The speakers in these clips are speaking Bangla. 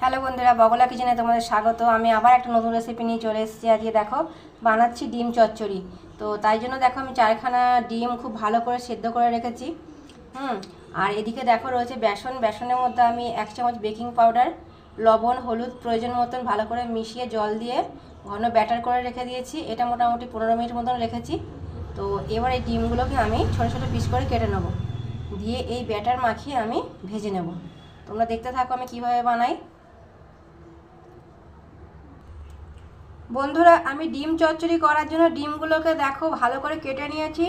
হ্যালো বন্ধুরা, বগলা কিচেনে তোমাদের স্বাগত। আমি আবার একটা নতুন রেসিপি নিয়ে চলে এসেছি। আজকে দেখো বানাচ্ছি ডিম চচ্চড়ি। তো তাই জন্য দেখো আমি 4খানা ডিম খুব ভালো করে সেদ্ধ করে রেখেছি। আর এদিকে দেখো রয়েছে বেসনের মধ্যে আমি 1 চামচ বেকিং পাউডার, লবণ, হলুদ প্রয়োজন মতন ভালো করে মিশিয়ে জল দিয়ে ঘন ব্যাটার করে রেখে দিয়েছি। এটা মোটামুটি 15 মিনিট মতন রেখেছি। তো এবার এই ডিমগুলোকে আমি ছোটো ছোটো পিস করে কেটে নেব, দিয়ে এই ব্যাটার মাখিয়ে আমি ভেজে নেব। তোমরা দেখতে থাকো আমি কিভাবে বানাই। বন্ধুরা, আমি ডিম চচ্চড়ি করার জন্য ডিমগুলোকে দেখো ভালো করে কেটে নিয়েছি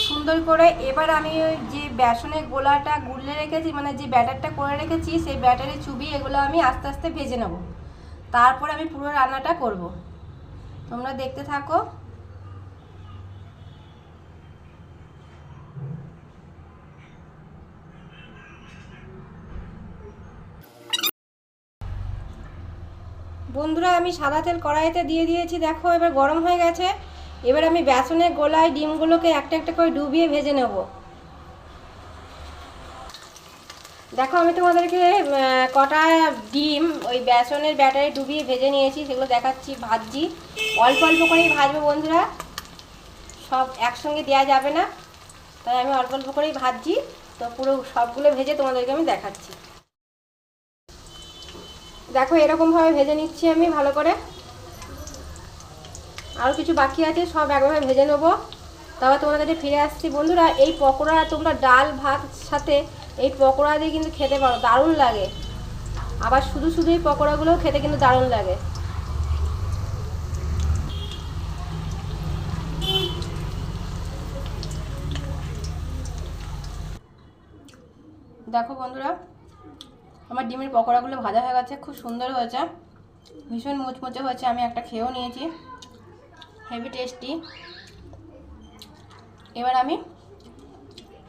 সুন্দর করে। এবার আমি ওই যে বেসনের গোলাটা গুলে রেখেছি, মানে যে ব্যাটারটা করে রেখেছি, সেই ব্যাটারে চুবিয়ে এগুলো আমি আস্তে আস্তে ভেজে নেব। তারপর আমি পুরো রান্নাটা করব, তোমরা দেখতে থাকো। বন্ধুরা, আমি সাদা তেল কড়াইতে দিয়ে দিয়েছি, দেখো এবার গরম হয়ে গেছে। এবার আমি বেসনের গোলায় ডিমগুলোকে একটা একটা করে ডুবিয়ে ভেজে নেব। দেখো আমি তোমাদেরকে কটা ডিম ওই বেসনের ব্যাটারে ডুবিয়ে ভেজে নিয়েছি, সেগুলো দেখাচ্ছি। ভাজছি অল্প অল্প করেই ভাজবো বন্ধুরা, সব একসঙ্গে দেওয়া যাবে না, তাই আমি অল্প অল্প করেই ভাজছি। তো পুরো সবগুলো ভেজে তোমাদেরকে আমি দেখাচ্ছি। দেখো এরকমভাবে ভেজে নিচ্ছি আমি ভালো করে। আরও কিছু বাকি আছে, সব একভাবে ভেজে নেবো। তারপর তোমাদের কাছে ফিরে আসছি। বন্ধুরা, এই পকোড়া তোমরা ডাল ভাত সাথে এই পকোড়া দিয়ে কিন্তু খেতে পারো, দারুণ লাগে। আবার শুধু শুধু এই পকোড়াগুলোও খেতে কিন্তু দারুণ লাগে। দেখো বন্ধুরা, আমার ডিমের পকোড়াগুলো ভাজা হয়ে গেছে, খুব সুন্দর হয়েছে, ভীষণ মুচমুচে হয়েছে। আমি একটা খেয়েও নিয়েছি, হেভি টেস্টি। এবার আমি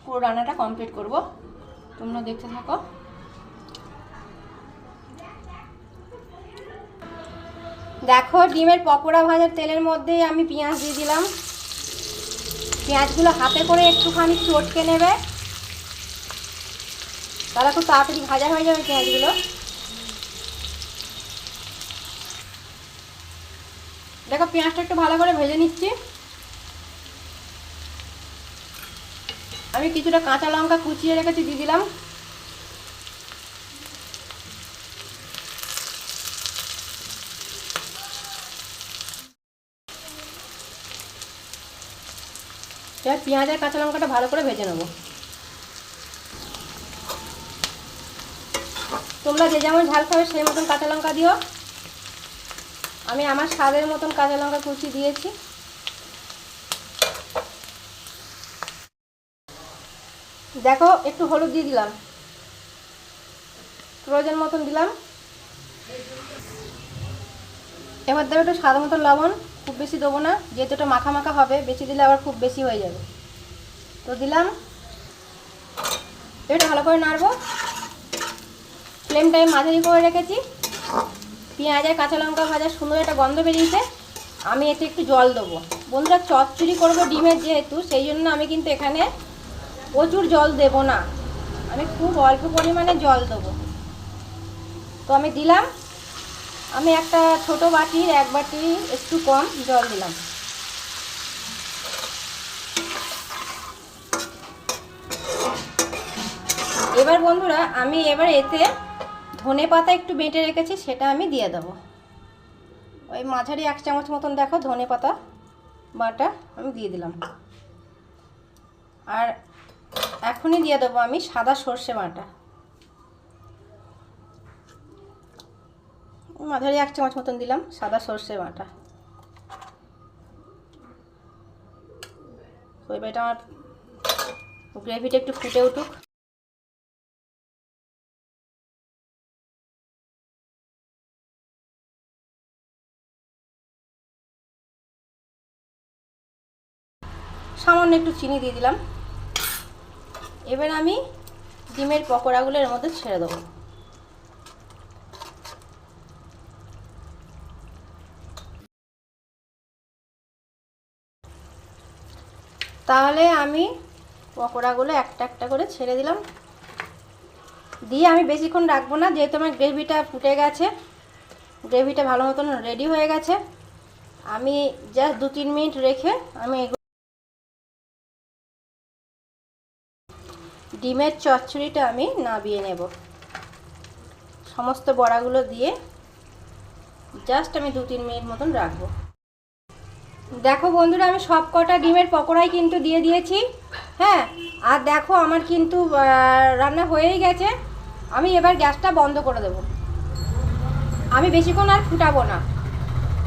পুরো রান্নাটা কমপ্লিট করব, তোমরা দেখতে থাকো। দেখো ডিমের পকোড়া ভাজার তেলের মধ্যে আমি পেঁয়াজ দিয়ে দিলাম। পেঁয়াজগুলো হাতে করে একটুখানি চটকে নেবে, তাহলে খুব তাড়াতাড়ি ভাজা হয়ে যাবে পেঁয়াজগুলো। দেখো পেঁয়াজটা একটু ভালো করে ভেজে নিচ্ছি। আমি কিছুটা কাঁচা লঙ্কা কুচিয়ে রেখেছি, দিয়ে দিলাম। এবার পেঁয়াজ আর কাঁচা লঙ্কাটা ভালো করে ভেজে নেবো। তোমরা যে যেমন ঝাল খাবে সেই মতন কাঁচা লঙ্কা দিও। আমি আমার স্বাদের মতন কাঁচা লঙ্কা কুচি দিয়েছি। দেখো একটু হলুদ দিয়ে দিলাম, প্রয়োজন মতন দিলাম। এবার দেবো একটু স্বাদ মতন লবণ, খুব বেশি দেবো না, যেহেতু এটা মাখা মাখা হবে, বেশি দিলে আবার খুব বেশি হয়ে যাবে। তো দিলাম। এটা ভালো করে নাড়বো, ফ্লেমটা আমি মাঝারি করে রেখেছি। পেঁয়াজ আর কাঁচা লঙ্কা ভাজার সুন্দর একটা গন্ধ বেরিয়েছে। আমি এতে একটু জল দেবো। বন্ধুরা, চচ্চড়ি করবো ডিমের যেহেতু, সেই জন্য আমি কিন্তু এখানে প্রচুর জল দেব না, আমি খুব অল্প পরিমাণে জল দেবো। তো আমি দিলাম, আমি একটা ছোট বাটির 1 বাটি একটু কম জল দিলাম। এবার বন্ধুরা, আমি এতে ধনে পাতা একটু বেটে রেখেছি, সেটা আমি দিয়ে দেবো। ওই মাঝারি 1 চামচ মতন দেখো ধনে পাতা বাটা আমি দিয়ে দিলাম। আর এখনই দিয়ে দেবো আমি সাদা সর্ষে বাটা, মাঝারি 1 চামচ মতন দিলাম সাদা সর্ষে বাটা। তো এবার এটা আমার গ্রেভিটা একটু ফুটে উঠুক। সামান্য একটু চিনি দিয়ে দিলাম। এবার আমি ডিমের পকোড়াগুলো এর মধ্যে ছেড়ে দেবো। তাহলে আমি পকোড়াগুলো একটা একটা করে ছেড়ে দিলাম। দিয়ে আমি বেশিক্ষণ রাখবো না, যেহেতু আমার গ্রেভিটা ফুটে গেছে, গ্রেভিটা ভালো মতন রেডি হয়ে গেছে। আমি জাস্ট 2-3 মিনিট রেখে আমি ডিমের চচ্চড়িটা আমি নামিয়ে নেব। সমস্ত বড়াগুলো দিয়ে জাস্ট আমি 2-3 মিনিট মতন রাখবো। দেখো বন্ধুরা, আমি সব কটা ডিমের পকোড়াই কিন্তু দিয়ে দিয়েছি। হ্যাঁ, আর দেখো আমার কিন্তু রান্না হয়েই গেছে। আমি এবার গ্যাসটা বন্ধ করে দেব। আমি বেশিক্ষণ আর ফুটাবো না,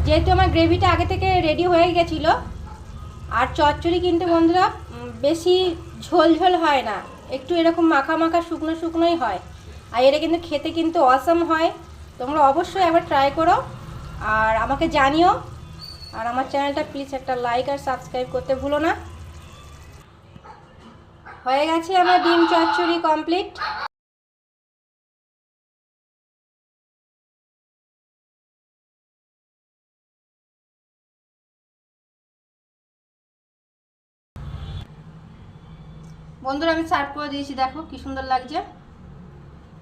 যেহেতু আমার গ্রেভিটা আগে থেকে রেডি হয়ে গেছিলো। আর চচ্চড়ি কিন্তু বন্ধুরা বেশি ঝোল ঝোল হয় না, একটু এরকম মাখা মাখা শুকনো শুকনোই হয়। আর এটা কিন্তু খেতে কিন্তু অসাম হয়। তোমরা অবশ্যই একবার ট্রাই করো আর আমাকে জানিও। আর আমার চ্যানেলটা প্লিজ একটা লাইক আর সাবস্ক্রাইব করতে ভুলো না। হয়ে গেছে আমার ডিম চচ্চড়ি কমপ্লিট। বন্ধুরা আমি সার্ভ করে দিয়েছি, দেখো কি সুন্দর লাগছে।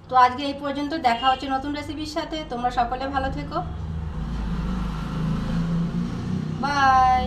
তো আজকে এই পর্যন্ত, দেখা হচ্ছে নতুন রেসিপির সাথে। তোমরা সকলে ভালো থেকো, বাই।